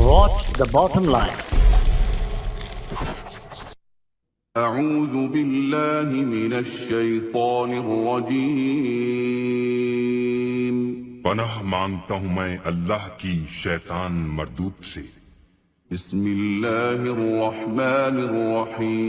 Watch the bottom line. أعوذ بالله من الشیطان الرجیم پناہ مانگتا ہوں میں اللہ کی شیطان مردود سے۔ بسم اللہ الرحمن الرحیم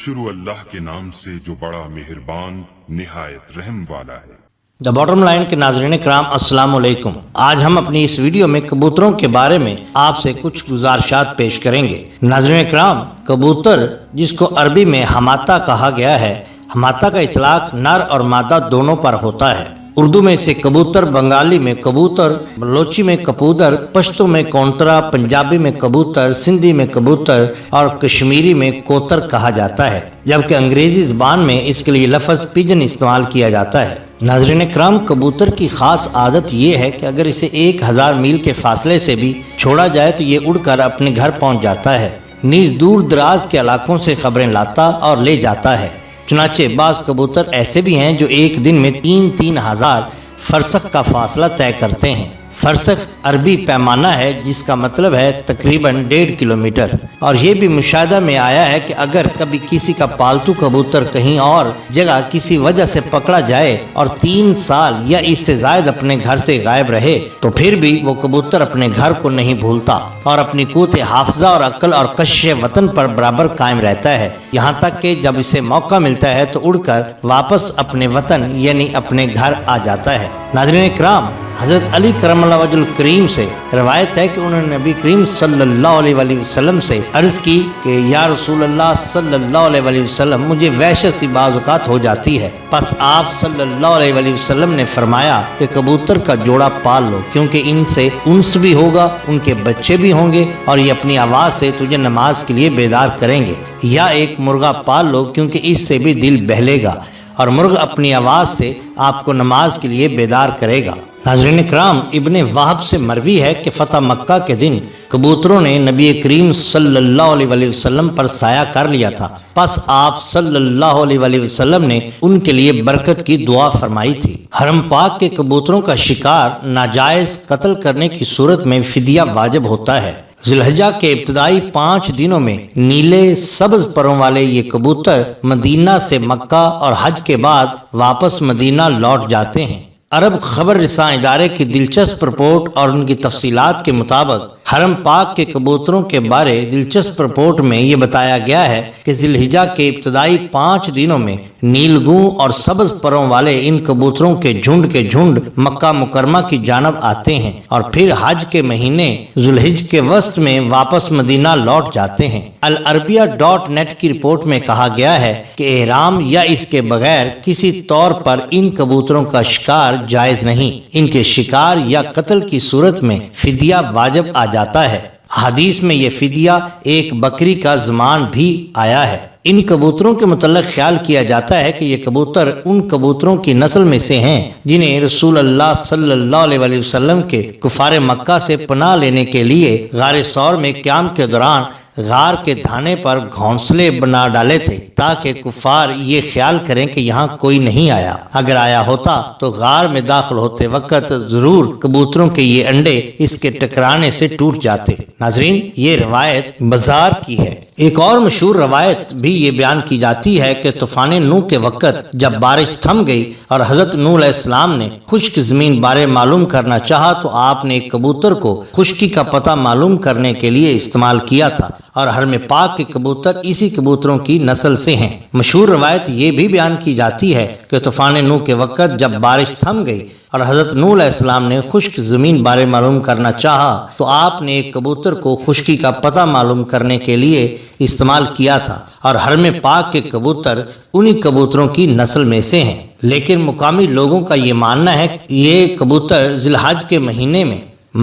شروع اللہ کے نام سے جو بڑا مہربان نہایت رحم والا ہے۔ دا باٹم لائن کے ناظرین کرام السلام علیکم۔ آج ہم اپنی اس ویڈیو میں کبوتروں کے بارے میں آپ سے کچھ گزارشات پیش کریں گے۔ ناظرین کرام، کبوتر جس کو عربی میں حماتہ کہا گیا ہے، حماتہ کا اطلاق نر اور مادہ دونوں پر ہوتا ہے۔ اردو میں اسے کبوتر، بنگالی میں کبوتر، بلوچی میں کپودر، پشتو میں کونترا، پنجابی میں کبوتر، سندھی میں کبوتر اور کشمیری میں کوتر کہا جاتا ہے، جبکہ انگریزی زبان میں اس کے لیے لفظ پیجن استعمال کیا جاتا ہے۔ ناظرین کرام، کبوتر کی خاص عادت یہ ہے کہ اگر اسے 1000 میل کے فاصلے سے بھی چھوڑا جائے تو یہ اڑ کر اپنے گھر پہنچ جاتا ہے، نیز دور دراز کے علاقوں سے خبریں لاتا اور لے جاتا ہے۔ چنانچہ بعض کبوتر ایسے بھی ہیں جو ایک دن میں 3,000 فرسخ کا فاصلہ طے کرتے ہیں۔ فرسخ عربی پیمانہ ہے جس کا مطلب ہے تقریباً 1.5 کلومیٹر، اور یہ بھی مشاہدہ میں آیا ہے کہ اگر کبھی کسی کا پالتو کبوتر کہیں اور جگہ کسی وجہ سے پکڑا جائے اور 3 سال یا اس سے زائد اپنے گھر سے غائب رہے تو پھر بھی وہ کبوتر اپنے گھر کو نہیں بھولتا اور اپنی قوت حافظہ اور عقل اور کشش وطن پر برابر قائم رہتا ہے، یہاں تک کہ جب اسے موقع ملتا ہے تو اڑ کر واپس اپنے وطن یعنی اپنے گھر آ جاتا ہے۔ ناظرین کرام، حضرت علی کرم اللہ وجہ الکریم سے روایت ہے کہ انہوں نے نبی کریم صلی اللہ علیہ وآلہ وسلم سے عرض کی کہ یا رسول اللہ صلی اللہ علیہ وآلہ وسلم، مجھے وحشت سی بعض اوقات ہو جاتی ہے۔ پس آپ صلی اللہ علیہ وآلہ وسلم نے فرمایا کہ کبوتر کا جوڑا پال لو، کیونکہ ان سے انس بھی ہوگا، ان کے بچے بھی ہوں گے اور یہ اپنی آواز سے تجھے نماز کے لیے بیدار کریں گے۔ یا ایک مرغا پال لو، کیونکہ اس سے بھی دل بہلے گا اور مرغ اپنی آواز سے آپ کو نماز کے لیے بیدار کرے گا۔ ناظرین کرام، ابن وہب سے مروی ہے کہ فتح مکہ کے دن کبوتروں نے نبی کریم صلی اللہ علیہ وآلہ وسلم پر سایہ کر لیا تھا، پس آپ صلی اللہ علیہ وآلہ وسلم نے ان کے لیے برکت کی دعا فرمائی تھی۔ حرم پاک کے کبوتروں کا شکار ناجائز قتل کرنے کی صورت میں فدیہ واجب ہوتا ہے۔ ذی الحجہ کے ابتدائی 5 دنوں میں نیلے سبز پروں والے یہ کبوتر مدینہ سے مکہ اور حج کے بعد واپس مدینہ لوٹ جاتے ہیں۔ عرب خبر رساں ادارے کی دلچسپ رپورٹ اور ان کی تفصیلات کے مطابق حرم پاک کے کبوتروں کے بارے دلچسپ رپورٹ میں یہ بتایا گیا ہے کہ ذی الحجہ کے ابتدائی 5 دنوں میں نیلگوں اور سبز پروں والے ان کبوتروں کے جھنڈ مکہ مکرمہ کی جانب آتے ہیں اور پھر حج کے مہینے ذی الحج کے وسط میں واپس مدینہ لوٹ جاتے ہیں۔ العربیہ.net کی رپورٹ میں کہا گیا ہے کہ احرام یا اس کے بغیر کسی طور پر ان کبوتروں کا شکار جائز نہیں، ان کے شکار یا قتل کی صورت میں فدیہ واجب آ جاتا ہے۔ حدیث میں یہ فدیہ ایک بکری کا زمان بھی آیا ہے۔ ان کبوتروں کے متعلق خیال کیا جاتا ہے کہ یہ کبوتر ان کبوتروں کی نسل میں سے ہیں جنہیں رسول اللہ صلی اللہ علیہ وآلہ وسلم کے کفار مکہ سے پناہ لینے کے لیے غار ثور میں قیام کے دوران غار کے دھانے پر گھونسلے بنا ڈالے تھے تاکہ کفار یہ خیال کریں کہ یہاں کوئی نہیں آیا، اگر آیا ہوتا تو غار میں داخل ہوتے وقت ضرور کبوتروں کے یہ انڈے اس کے ٹکرانے سے ٹوٹ جاتے۔ ناظرین، یہ روایت بازار کی ہے۔ ایک اور مشہور روایت بھی یہ بیان کی جاتی ہے کہ طوفان نوح کے وقت جب بارش تھم گئی اور حضرت نوح علیہ السلام نے خشک زمین بارے معلوم کرنا چاہا تو آپ نے ایک کبوتر کو خشکی کا پتہ معلوم کرنے کے لیے استعمال کیا تھا، اور حرم پاک کے کبوتر اسی کبوتروں کی نسل سے ہیں۔ مشہور روایت یہ بھی بیان کی جاتی ہے کہ طوفان نوح کے وقت جب بارش تھم گئی اور حضرت نوح علیہ السلام نے خشک زمین بارے معلوم کرنا چاہا تو آپ نے ایک کبوتر کو خشکی کا پتہ معلوم کرنے کے لیے استعمال کیا تھا، اور حرم پاک کے کبوتر انہی کبوتروں کی نسل میں سے ہیں۔ لیکن مقامی لوگوں کا یہ ماننا ہے کہ یہ کبوتر ذی الحج کے مہینے میں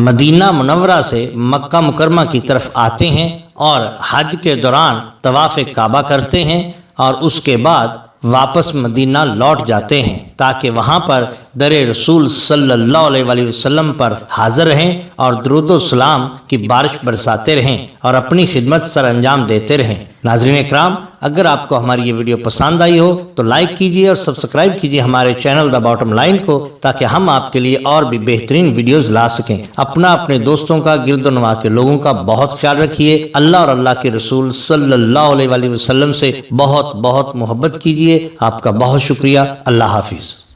مدینہ منورہ سے مکہ مکرمہ کی طرف آتے ہیں اور حج کے دوران طواف کعبہ کرتے ہیں اور اس کے بعد واپس مدینہ لوٹ جاتے ہیں تاکہ وہاں پر در رسول صلی اللہ علیہ وآلہ وسلم پر حاضر رہیں اور درود و سلام کی بارش برساتے رہیں اور اپنی خدمت سر انجام دیتے رہیں۔ ناظرین اکرام، اگر آپ کو ہماری یہ ویڈیو پسند آئی ہو تو لائک کیجیے اور سبسکرائب کیجیے ہمارے چینل دا باٹم لائن کو، تاکہ ہم آپ کے لیے اور بھی بہترین ویڈیوز لا سکیں۔ اپنے دوستوں کا، گرد و نواح کے لوگوں کا بہت خیال رکھیے۔ اللہ اور اللہ کے رسول صلی اللہ علیہ وآلہ وسلم سے بہت بہت محبت کیجیے۔ آپ کا بہت شکریہ۔ اللہ حافظ۔